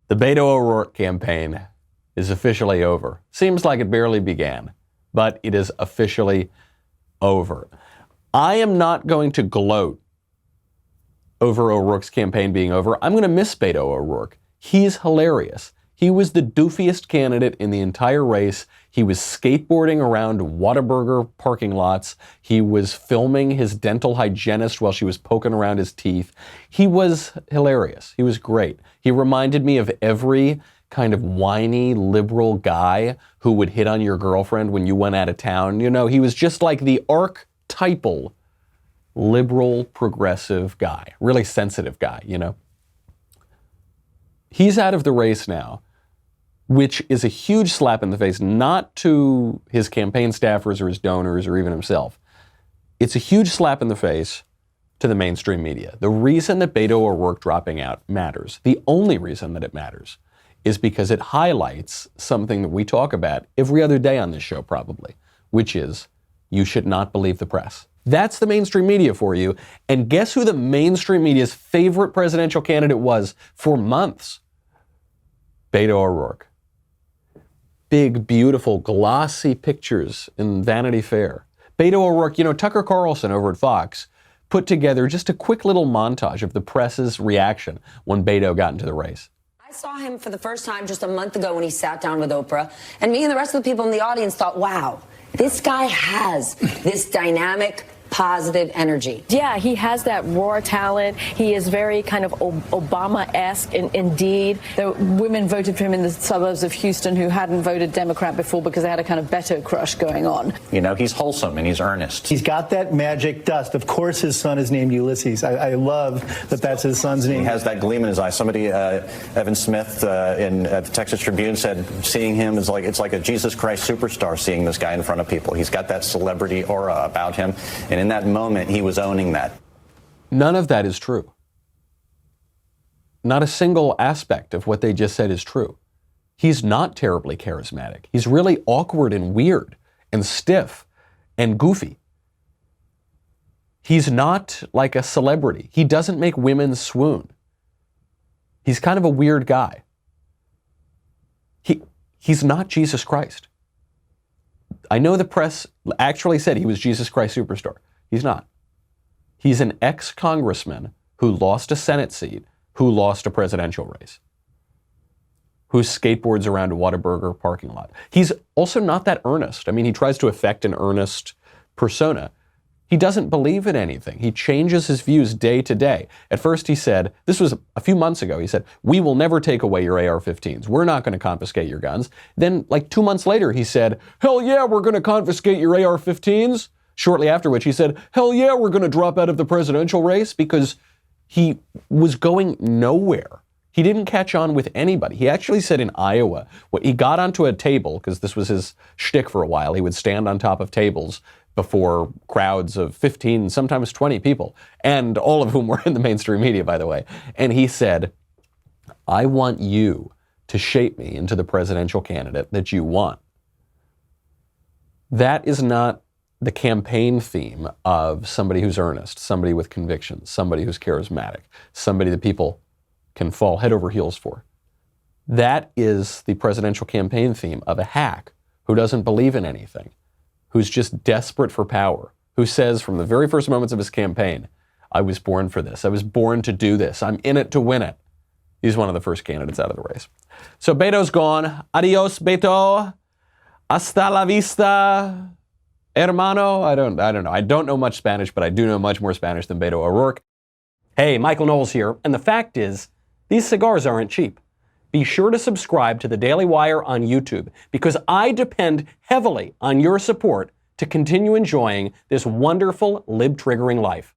The Beto O'Rourke campaign is officially over. Seems like it barely began, but it is officially over. I am not going to gloat over O'Rourke's campaign being over. I'm going to miss Beto O'Rourke. He's hilarious. He was the doofiest candidate in the entire race. He was skateboarding around Whataburger parking lots. He was filming his dental hygienist while she was poking around his teeth. He was hilarious. He was great. He reminded me of every kind of whiny liberal guy who would hit on your girlfriend when you went out of town. You know, he was just like the archetypal liberal progressive guy, really sensitive guy, you know. He's out of the race now, which is a huge slap in the face, not to his campaign staffers or his donors or even himself. It's a huge slap in the face to the mainstream media. The reason that Beto O'Rourke dropping out matters, the only reason that it matters, is because it highlights something that we talk about every other day on this show probably, which is you should not believe the press. That's the mainstream media for you. And guess who the mainstream media's favorite presidential candidate was for months? Beto O'Rourke. Big, beautiful, glossy pictures in Vanity Fair. Beto O'Rourke, you know, Tucker Carlson over at Fox put together just a quick little montage of the press's reaction when Beto got into the race. I saw him for the first time just a month ago when he sat down with Oprah, and me and the rest of the people in the audience thought, wow, this guy has this dynamic, positive energy. Yeah, he has that raw talent. He is very kind of Obama-esque indeed. The women voted for him in the suburbs of Houston who hadn't voted Democrat before because they had a kind of Beto crush going on. You know, he's wholesome and he's earnest. He's got that magic dust. Of course his son is named Ulysses. I love that that's his son's name. He has that gleam in his eye. Somebody, Evan Smith in the Texas Tribune said seeing him is like, it's like a Jesus Christ superstar seeing this guy in front of people. He's got that celebrity aura about him. And in that moment, he was owning that. None of that is true. Not a single aspect of what they just said is true. He's not terribly charismatic. He's really awkward and weird and stiff and goofy. He's not like a celebrity. He doesn't make women swoon. He's kind of a weird guy. He's not Jesus Christ. I know the press actually said he was Jesus Christ Superstar. He's not. He's an ex-congressman who lost a Senate seat, who lost a presidential race, who skateboards around a Whataburger parking lot. He's also not that earnest. I mean, he tries to affect an earnest persona. He doesn't believe in anything. He changes his views day to day. At first he said, this was a few months ago, he said, we will never take away your AR-15s. We're not going to confiscate your guns. Then like 2 months later, he said, hell yeah, we're going to confiscate your AR-15s. Shortly after which he said, hell yeah, we're going to drop out of the presidential race, because he was going nowhere. He didn't catch on with anybody. He actually said in Iowa, he got onto a table, because this was his shtick for a while. He would stand on top of tables before crowds of 15, sometimes 20 people, and all of whom were in the mainstream media, by the way. And he said, I want you to shape me into the presidential candidate that you want. That is not the campaign theme of somebody who's earnest, somebody with convictions, somebody who's charismatic, somebody that people can fall head over heels for. That is the presidential campaign theme of a hack who doesn't believe in anything, who's just desperate for power, who says from the very first moments of his campaign, I was born for this. I was born to do this. I'm in it to win it. He's one of the first candidates out of the race. So Beto's gone. Adios, Beto. Hasta la vista, hermano. I don't know. I don't know much Spanish, but I do know much more Spanish than Beto O'Rourke. Hey, Michael Knowles here. And the fact is, these cigars aren't cheap. Be sure to subscribe to the Daily Wire on YouTube, because I depend heavily on your support to continue enjoying this wonderful lib-triggering life.